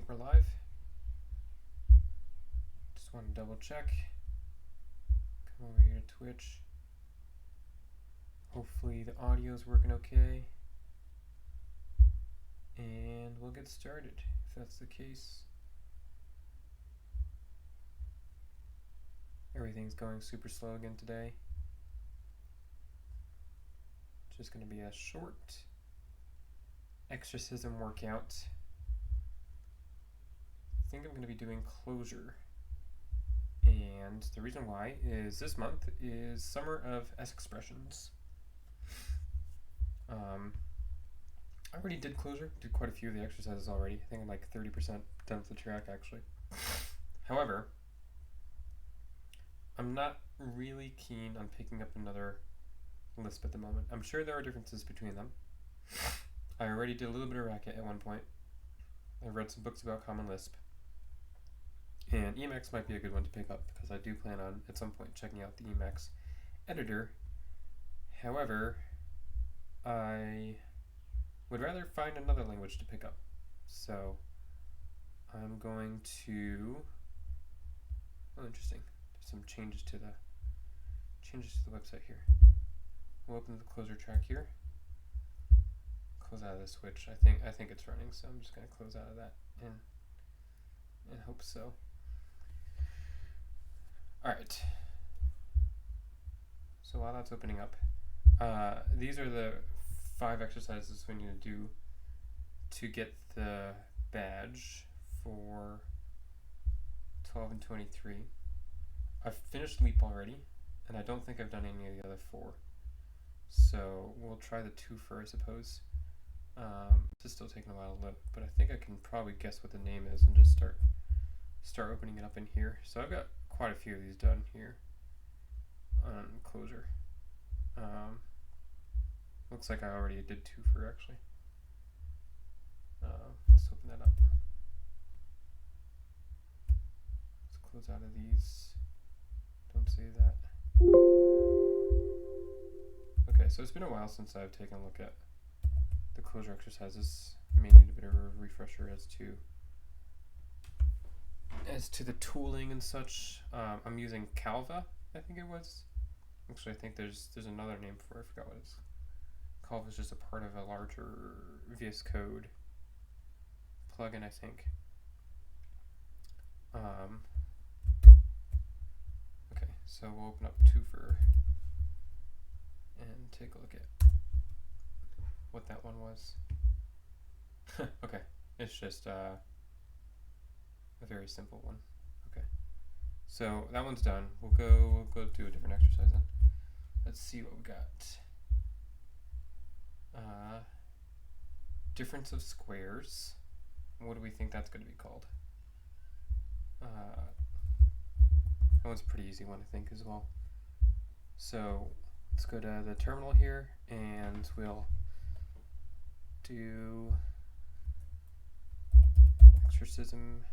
we're live. Just want to double check. Come over here to Twitch. Hopefully the audio is working okay. And we'll get started if that's the case. Everything's going super slow again today. Just going to be a short exercism workout. I think I'm going to be doing Clojure. And the reason why is this month is Summer of S expressions. I already did Clojure, did quite a few of the exercises already. I think I'm like 30% done with the track actually. However, I'm not really keen on picking up another Lisp at the moment. I'm sure there are differences between them. I already did a little bit of Racket at one point. I've read some books about Common Lisp. And Emacs might be a good one to pick up because I do plan on at some point checking out the Emacs editor. However, I would rather find another language to pick up. So I'm going to, interesting. There's some changes to the website here. We'll open the Clojure track here. Close out of the switch. I think it's running, so I'm just gonna close out of that and hope so. Alright. So while that's opening up, these are the 5 exercises we need to do to get the badge for 12 and 23. I've finished Leap already, and I don't think I've done any of the other 4. So we'll try the 2 for, I suppose. This is still taking a while to load, but I think I can probably guess what the name is and just start opening it up in here. So I've got quite a few of these done here on Clojure. Looks like I already did 2 for actually. Let's open that up. Let's close out of these. Don't save that. Okay, so it's been a while since I've taken a look at the Clojure exercises. May need a bit of a refresher as to the tooling and such. I'm using Calva, I think it was. Actually, I think there's another name for it. I forgot what it is. Calva is just a part of a larger VS Code plugin, I think. Okay, so we'll open up 2 for and take a look at what that one was. Okay, it's just a very simple one. Okay, so that one's done. We'll go do a different exercise then. Let's see what we got. Difference of squares. What do we think that's going to be called? That one's a pretty easy one, I think, as well. So let's go to the terminal here, and we'll do Exercism.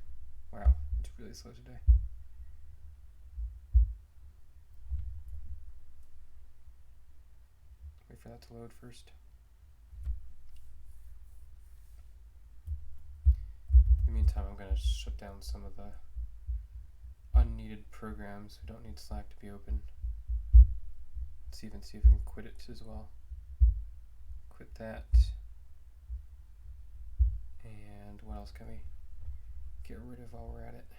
Wow, it's really slow today. Wait for that to load first. In the meantime, I'm going to shut down some of the unneeded programs. We don't need Slack to be open. Let's even see if we can quit it as well. Quit that. And what else can we get rid of while we're at it?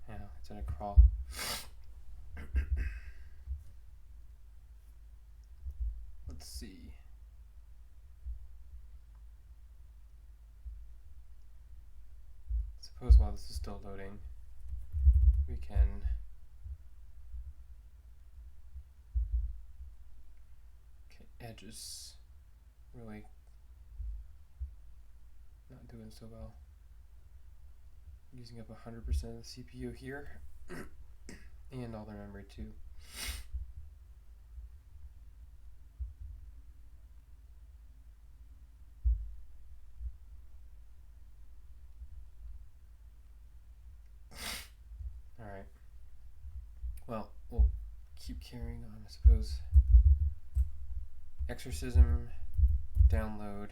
Yeah, it's in a crawl. Let's see. Suppose while this is still loading, we can Edge is really not doing so well. Using up 100% of the CPU here and all the memory too. Alright. Well, we'll keep carrying on, I suppose. Exercism, download,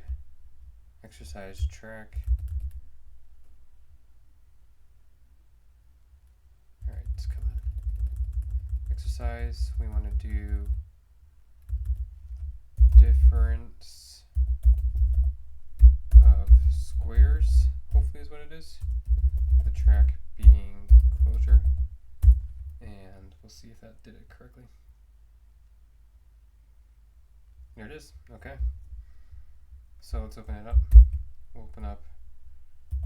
exercise track. Alright, let's come on. Exercise, we want to do difference of squares, hopefully is what it is. The track being Clojure. And we'll see if that did it correctly. There it is. Okay. So let's open it up. We'll open up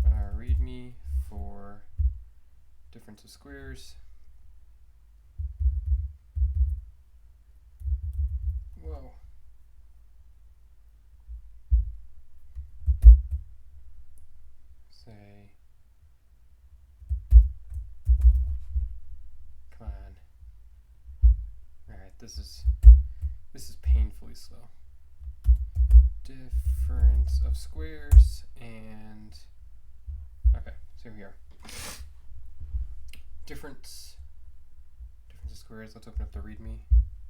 our README for difference of squares. Whoa. Say, come on. Alright, this is painfully slow. Difference of squares and okay, so here we are. Difference of squares. Let's open up the README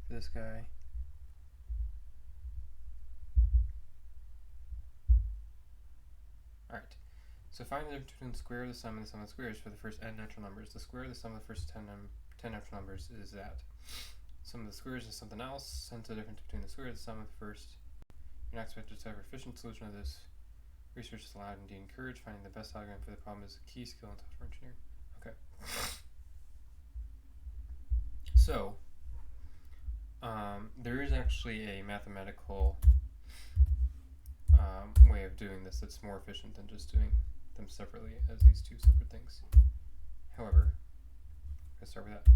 for this guy. Alright. So find the difference between the square of the sum and the sum of the squares for the first n natural numbers. The square of the sum of the first 10 natural numbers is that. Sum of the squares is something else. Hence the difference between the square of the sum of the first. You're not expected to have an efficient solution of this. Research is allowed and encouraged. Finding the best algorithm for the problem is a key skill in software engineering. Okay. So, there is actually a mathematical way of doing this that's more efficient than just doing them separately as these two separate things. However, let's start with that.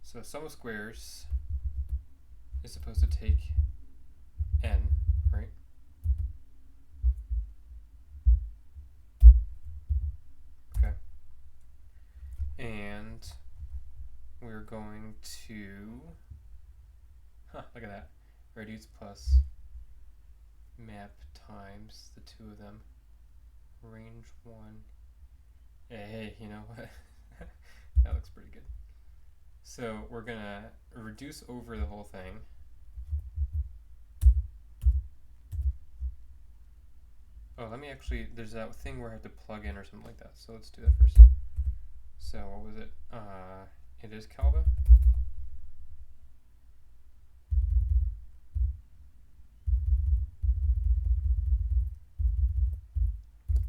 So sum of squares is supposed to take n, right? Okay. And we're going to, look at that. Reduce plus map times the two of them. Range 1. Hey, you know what? That looks pretty good. So we're gonna reduce over the whole thing. Oh, let me actually, there's that thing where I have to plug in or something like that. So let's do that first. So what was it? It is Calva.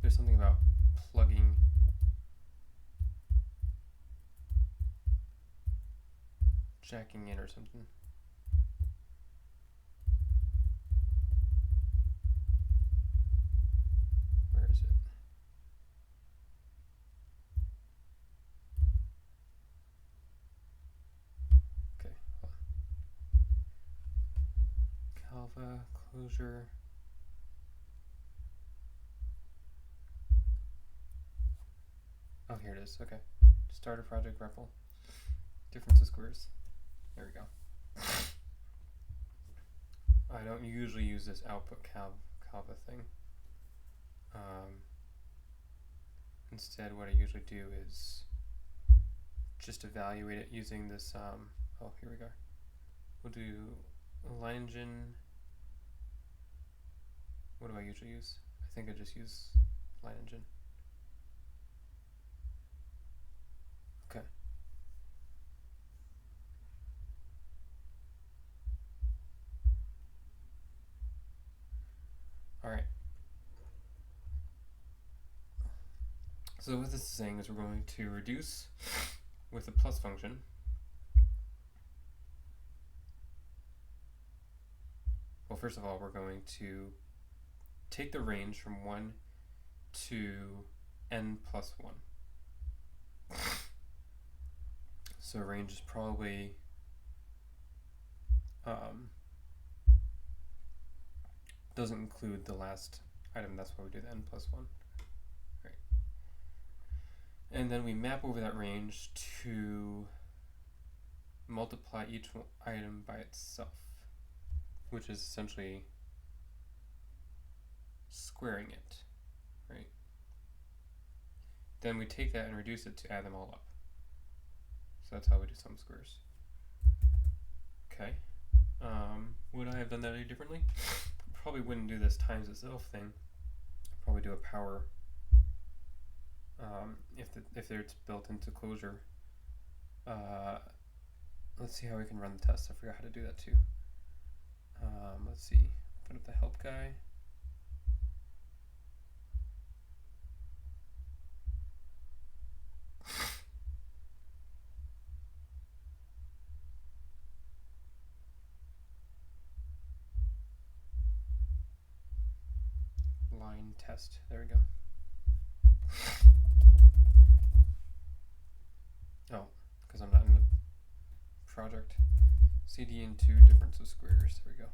There's something about plugging jacking in or something. Where is it? Okay, hold on. Calva, Clojure. Oh, here it is. Okay. Start a project REPL. Difference of squares. There we go. I don't usually use this output Calva thing. Instead, what I usually do is just evaluate it using this. Oh, here we go. We'll do line engine. What do I usually use? I think I just use line engine. Okay. All right. So what this is saying is we're going to reduce with the plus function. Well, first of all, we're going to take the range from 1 to n plus 1. So range is probably doesn't include the last item. That's why we do the n plus 1. Right. And then we map over that range to multiply each item by itself, which is essentially squaring it, right? Then we take that and reduce it to add them all up. So that's how we do sum squares. Okay. Would I have done that any differently? Probably wouldn't do this times itself thing. Probably do a power if it's built into Clojure. Let's see how we can run the test. I forgot how to do that too. Let's see. Open up the help guy. Line test. There we go. Oh, because I'm not in the project. CD into difference of squares. There we go.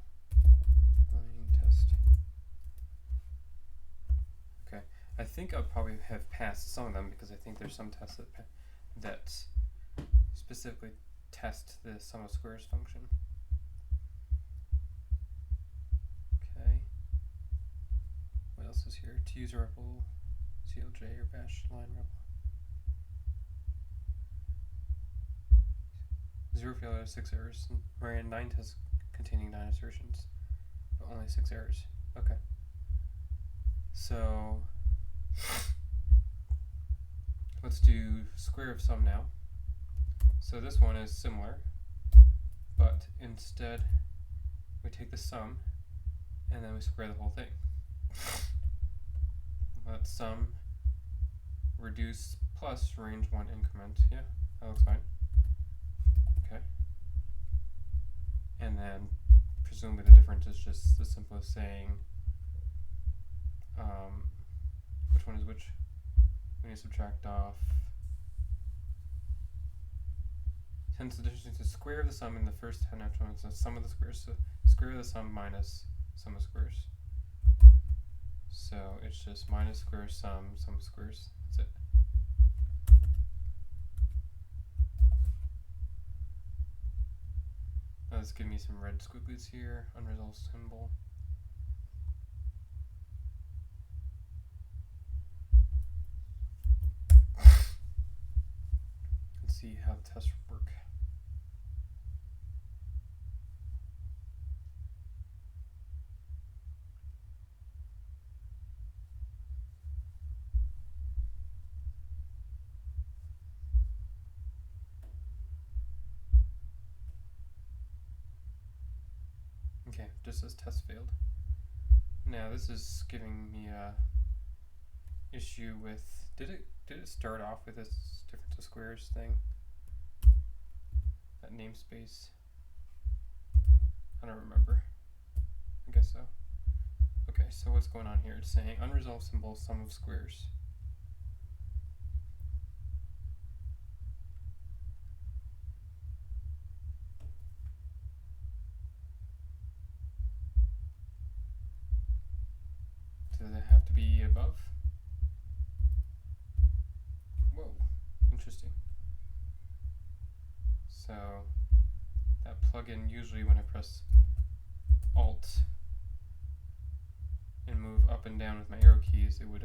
Line test. Okay. I think I'll probably have passed some of them because I think there's some tests that specifically test the sum of squares function. Okay. What else is here? To use REPL, CLJ, or bash line REPL. 0 failures, 6 errors. Ran 9 tests containing 9 assertions, but only 6 errors. Okay. So let's do square of sum now. So this one is similar, but instead we take the sum and then we square the whole thing. Let sum reduce plus range 1 increment. Yeah, that looks fine. Okay. And then presumably the difference is just as simple as saying which one is which. When you subtract off, hence the difference between the square of the sum in the first 10 natural numbers, the sum of the squares, so square of the sum minus sum of squares. So it's just minus square sum of squares. That's it. Let's give me some red squigglies here. Unresolved symbol. Let's see how the tests work. Okay, just says test failed. Now this is giving me a issue with, did it start off with this difference of squares thing? That namespace? I don't remember. I guess so. Okay, so what's going on here? It's saying unresolved symbol sum of squares. Does it have to be above? Whoa, interesting. So that plugin, usually when I press Alt and move up and down with my arrow keys, it would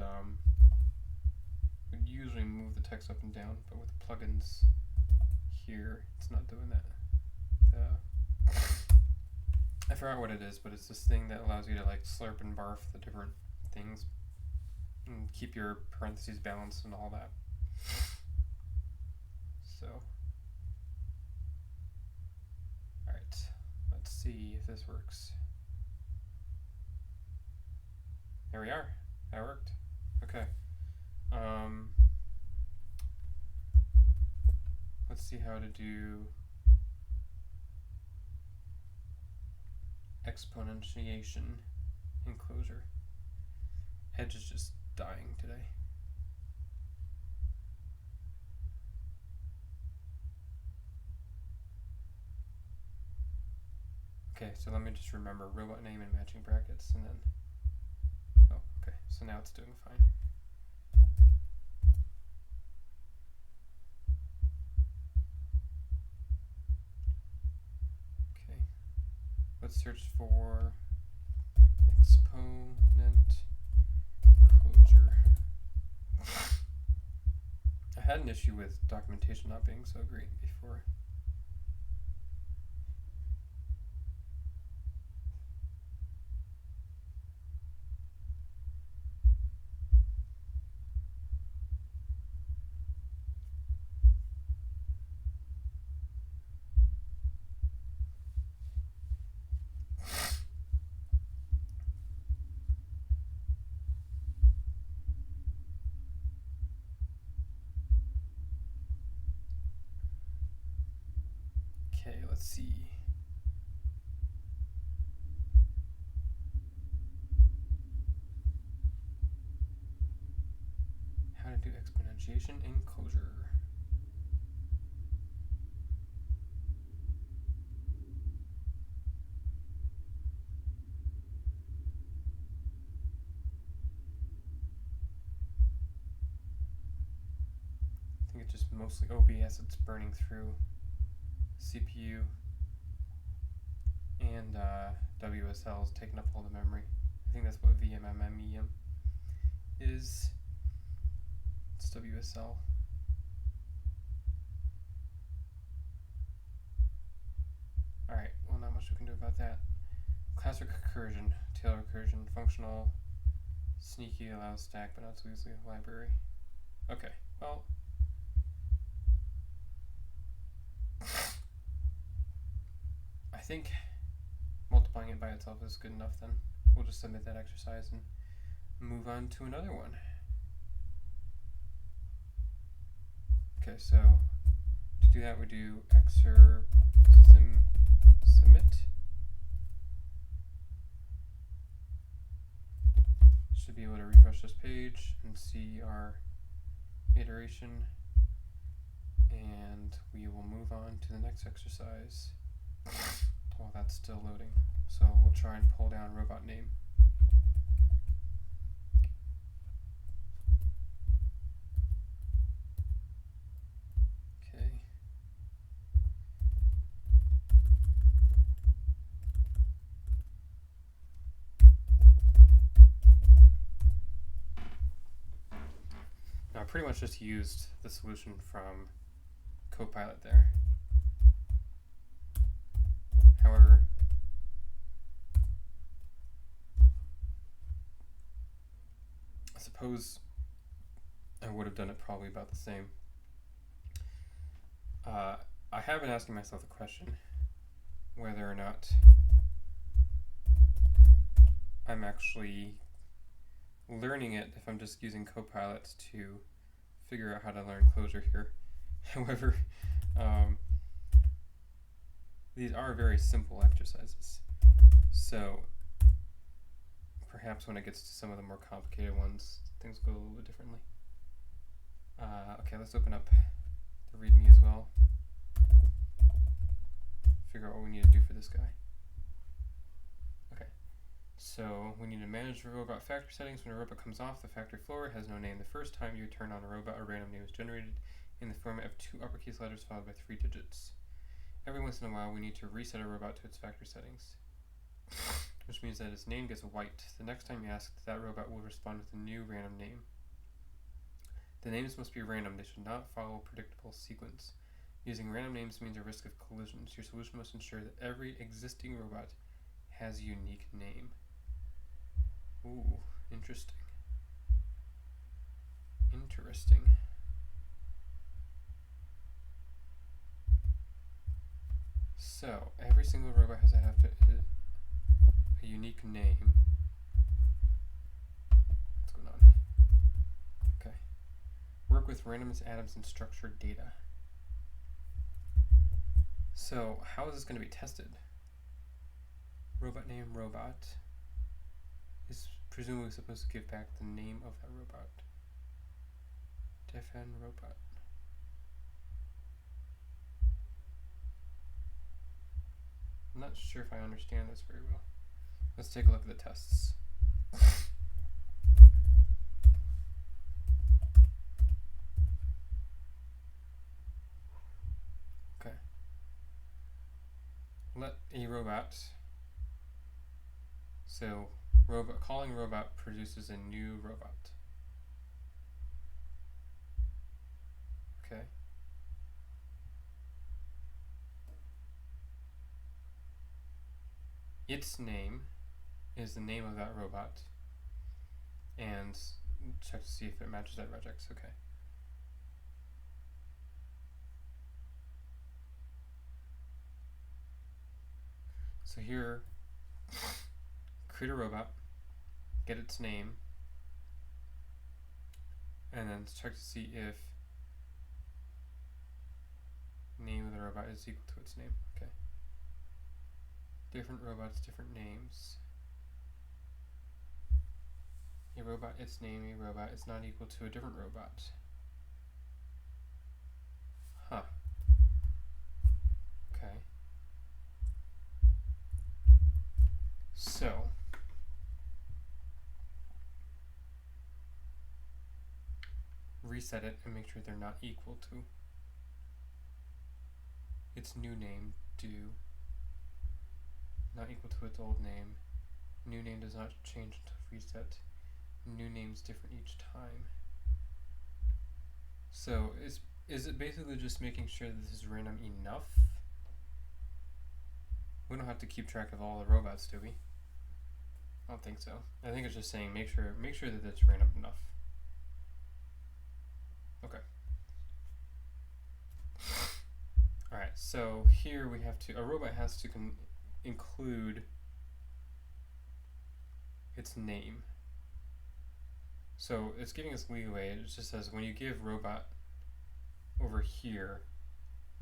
usually move the text up and down, but with the plugins here, it's not doing that. I forgot what it is, but it's this thing that allows you to like slurp and barf the different things and keep your parentheses balanced and all that. So, alright, let's see if this works. There we are. That worked. Okay. Let's see how to do exponentiation in Clojure. Edge is just dying today. Okay, so let me just remember robot name and matching brackets, and then, oh, okay, so now it's doing fine. Okay, let's search for exponent Clojure. I had an issue with documentation not being so great before. Okay, let's see. How to do exponentiation in Clojure. I think it's just mostly OBS that's burning through CPU, and WSL is taking up all the memory. I think that's what VMMMEM is. It's WSL. Alright, well, not much we can do about that. Class recursion, tail recursion, functional, sneaky, allows stack, but not so easily library. Okay, well. I think multiplying it by itself is good enough then. We'll just submit that exercise and move on to another one. Okay, so to do that we do Exercism submit. Should be able to refresh this page and see our iteration, and we will move on to the next exercise while that's still loading. So we'll try and pull down robot name. Okay. Now I pretty much just used the solution from Copilot there. However, I suppose I would have done it probably about the same. I have been asking myself the question whether or not I'm actually learning it if I'm just using Copilot to figure out how to learn Clojure here. However, these are very simple exercises, so perhaps when it gets to some of the more complicated ones, things go a little bit differently. Okay, let's open up the README as well. Figure out what we need to do for this guy. Okay, so we need to manage the robot factory settings. When a robot comes off the factory floor, it has no name. The first time you turn on a robot, a random name is generated in the format of 2 uppercase letters followed by 3 digits. Every once in a while, we need to reset a robot to its factory settings, which means that its name gets white. The next time you ask, that robot will respond with a new random name. The names must be random. They should not follow a predictable sequence. Using random names means a risk of collisions. Your solution must ensure that every existing robot has a unique name. Ooh, interesting. Interesting. So, every single robot has to have a unique name. What's going on? Okay. Work with randomness atoms and structured data. So, how is this going to be tested? Robot name robot is presumably supposed to give back the name of that robot. Defn robot. I'm not sure if I understand this very well. Let's take a look at the tests. Okay. Let a robot. So, calling robot produces a new robot. Okay. Its name is the name of that robot, and check to see if it matches that regex. Okay. So here, create a robot, get its name, and then check to see if name of the robot is equal to its name. Okay. Different robots, different names. A robot, its name, a robot is not equal to a different robot. Huh. Okay. So, reset it and make sure they're not equal to its new name, do. Not equal to its old name. New name does not change until reset. New name's different each time. So, is it basically just making sure that this is random enough? We don't have to keep track of all the robots, do we? I don't think so. I think it's just saying make sure that it's random enough. Okay. Alright, so here we have to, a robot has to include its name. So it's giving us leeway. It just says when you give robot over here,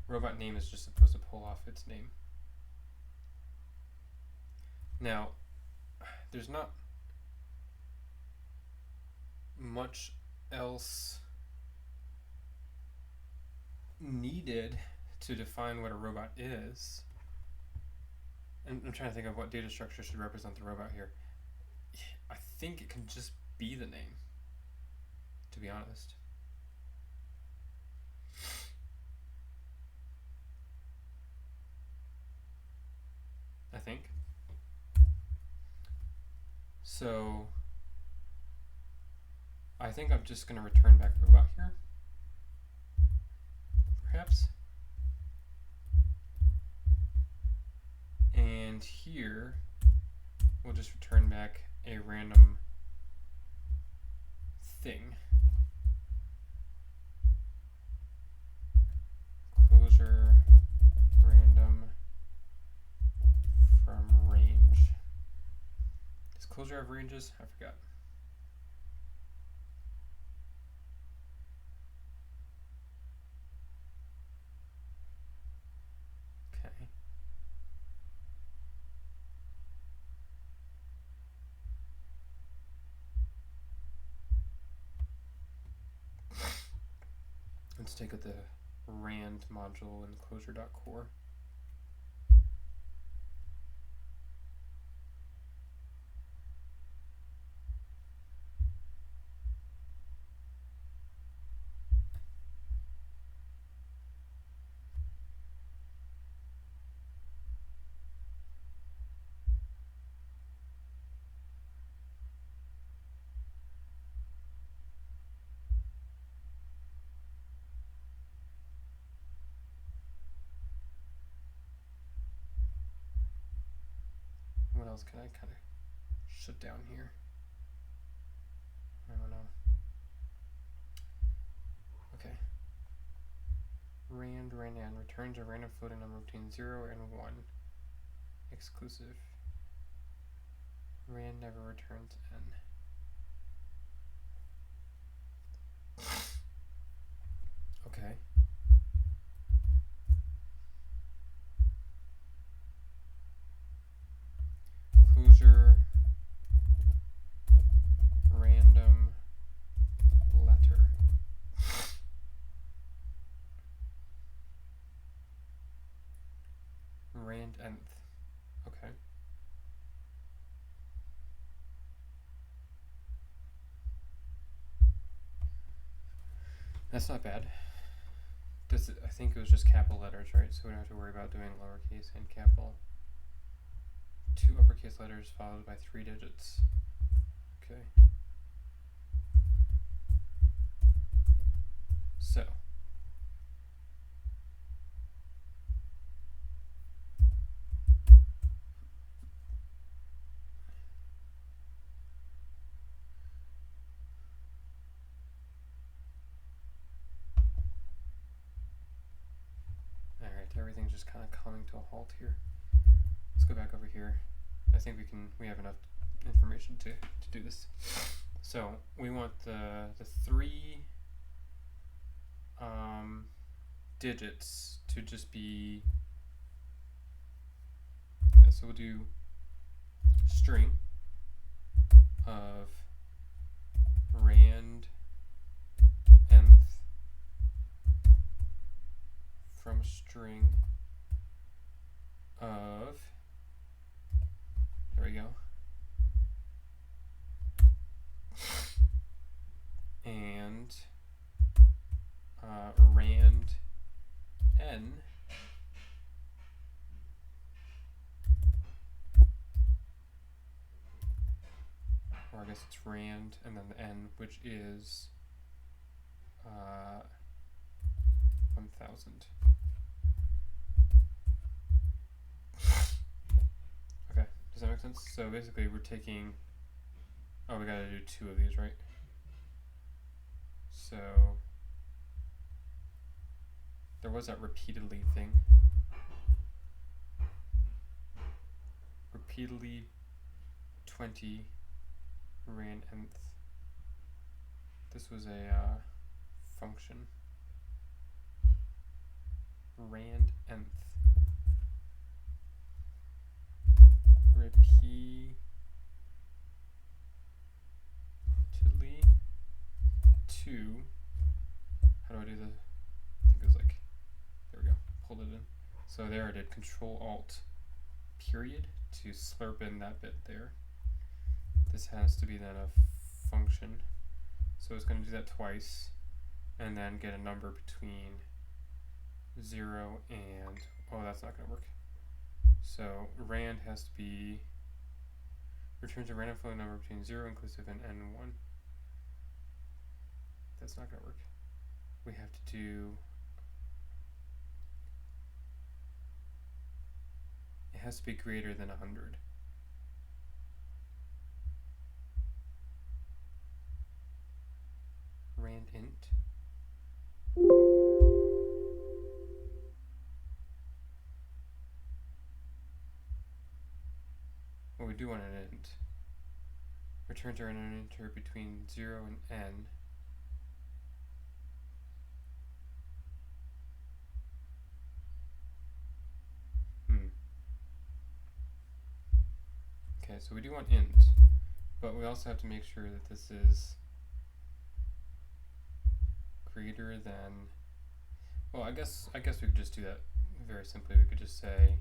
robot name is just supposed to pull off its name. Now, there's not much else needed to define what a robot is. And I'm trying to think of what data structure should represent the robot here. I think it can just be the name, to be honest. I think. So I think I'm just going to return back robot here, perhaps. And here we'll just return back a random thing. Clojure random from range. Does Clojure have ranges? I forgot. Okay. Let's take the rand module in Clojure.core. What else can I kind of shut down here? I don't know. Okay. Rand returns a random floating number between 0 and 1. Exclusive. Rand never returns n. Okay. Clojure random letter. Rand nth. Okay. That's not bad. Does it, I think it was just capital letters, right? So we don't have to worry about doing lowercase and capital. 2 uppercase letters followed by 3 digits. Okay. So. Alright, everything's just kind of coming to a halt here. Let's go back over here. I think we have enough information to do this. So we want the 3 digits to just be, so we'll do string of rand nth from a string of, there we go, and rand n or I guess it's rand and then the n, which is 1000. Okay, does that make sense? So basically we're taking, oh, we gotta do 2 of these, right? So there was that repeatedly thing. Repeatedly 20 rand nth. This was a function. Rand nth. Repeatedly 2. How do I do the? I think it was like, there we go. Pulled it in. So there I did Control Alt period to slurp in that bit there. This has to be then a function. So it's going to do that twice and then get a number between 0 and, oh, that's not going to work. So rand has to be, returns a random floating number between 0 inclusive and n1. That's not going to work. We have to do, it has to be greater than 100. Rand int. Well, we do want an int. Returns are an integer between 0 and n. Okay, so we do want int, but we also have to make sure that this is greater than, well, I guess we could just do that very simply. We could just say,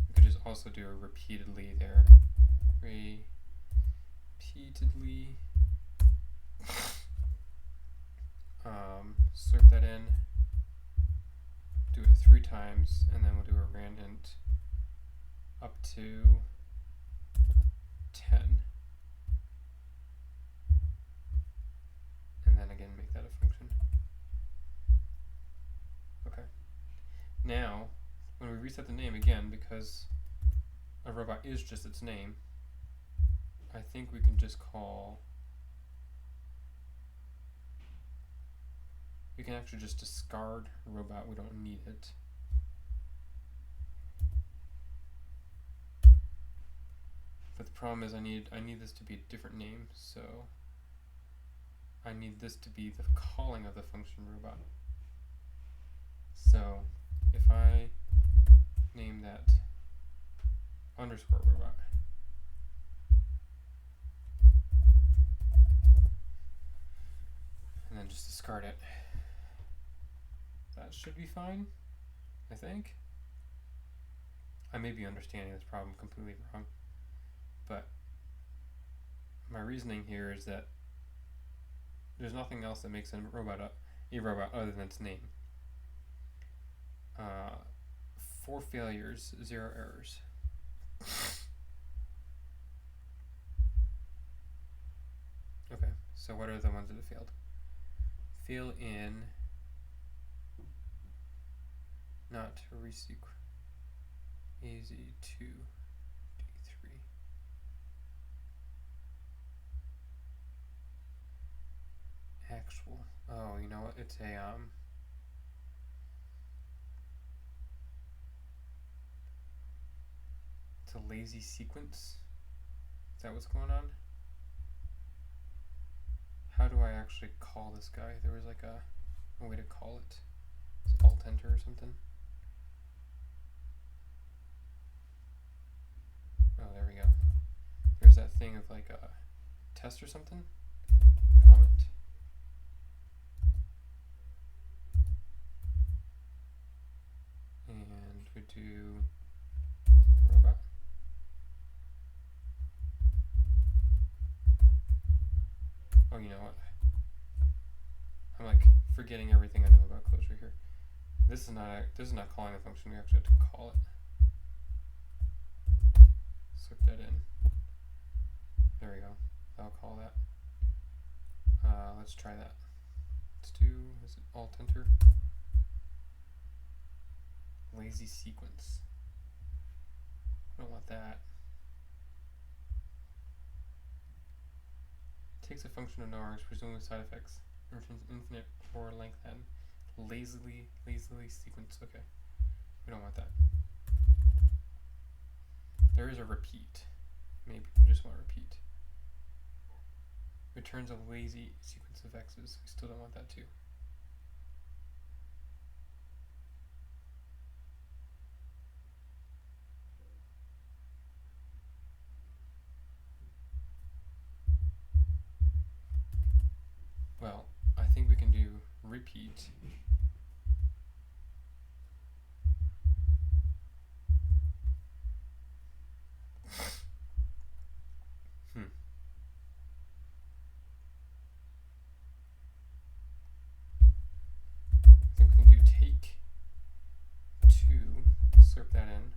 we could just also do a repeatedly there. Repeatedly. Slurp that in. Do it 3 times, and then we'll do a rand int up to 10. And then again make that a function. Okay. Now, when we reset the name again, because a robot is just its name, I think we can just call, we can actually just discard robot, we don't need it. But the problem is I need this to be a different name, so I need this to be the calling of the function robot. So if I name that underscore robot, and then just discard it, that should be fine, I think. I may be understanding this problem completely wrong, but my reasoning here is that there's nothing else that makes a robot other than its name. 4 failures, 0 errors. Okay, so what are the ones that have failed? Fill in not reseq AZ2 D3. Actual. Oh, you know what? It's a it's a lazy sequence. Is that what's going on? how do I actually call this guy? There was like a way to call it. Is it Alt Enter or something? Oh, there we go. There's that thing of like a test or something. Comment. And we do robot. Oh, you know what? I'm like forgetting everything I know about Clojure here. This is not calling a function. We actually have to call it. Slip that in. There we go. I'll call that. Let's try that. Let's do, is it Alt Enter? Lazy sequence. I don't want that. Takes a function of no args, presumably side effects, and returns infinite or length n. Lazily sequence. Okay. We don't want that. There is a repeat. Maybe we just want repeat. Returns a lazy sequence of x's. We still don't want that too. Well, I think we can do repeat. I think we can do take 2, slurp that in.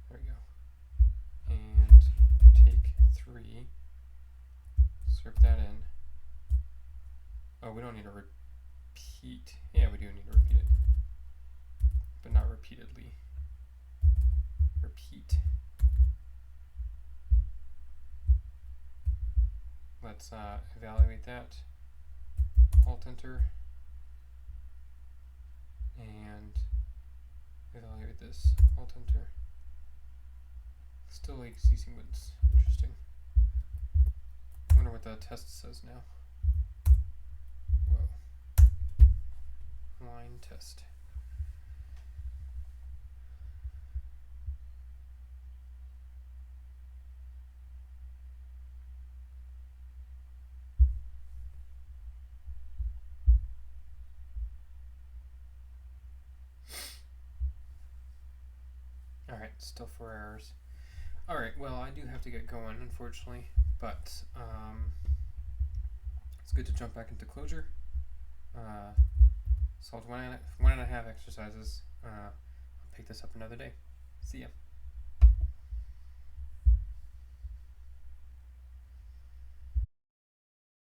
There we go. And take 3, slurp that in. Oh, we don't need to repeat. Yeah, we do need to repeat it, but not repeatedly. Repeat. Let's evaluate that. Alt Enter. And evaluate this. Alt Enter. Still like C sequence. Interesting. I wonder what the test says now. Whoa. Line test. Alright, still 4 errors. Alright, well, I do have to get going, unfortunately, but it's good to jump back into Clojure. Solved 1.5 exercises. I'll pick this up another day. See ya.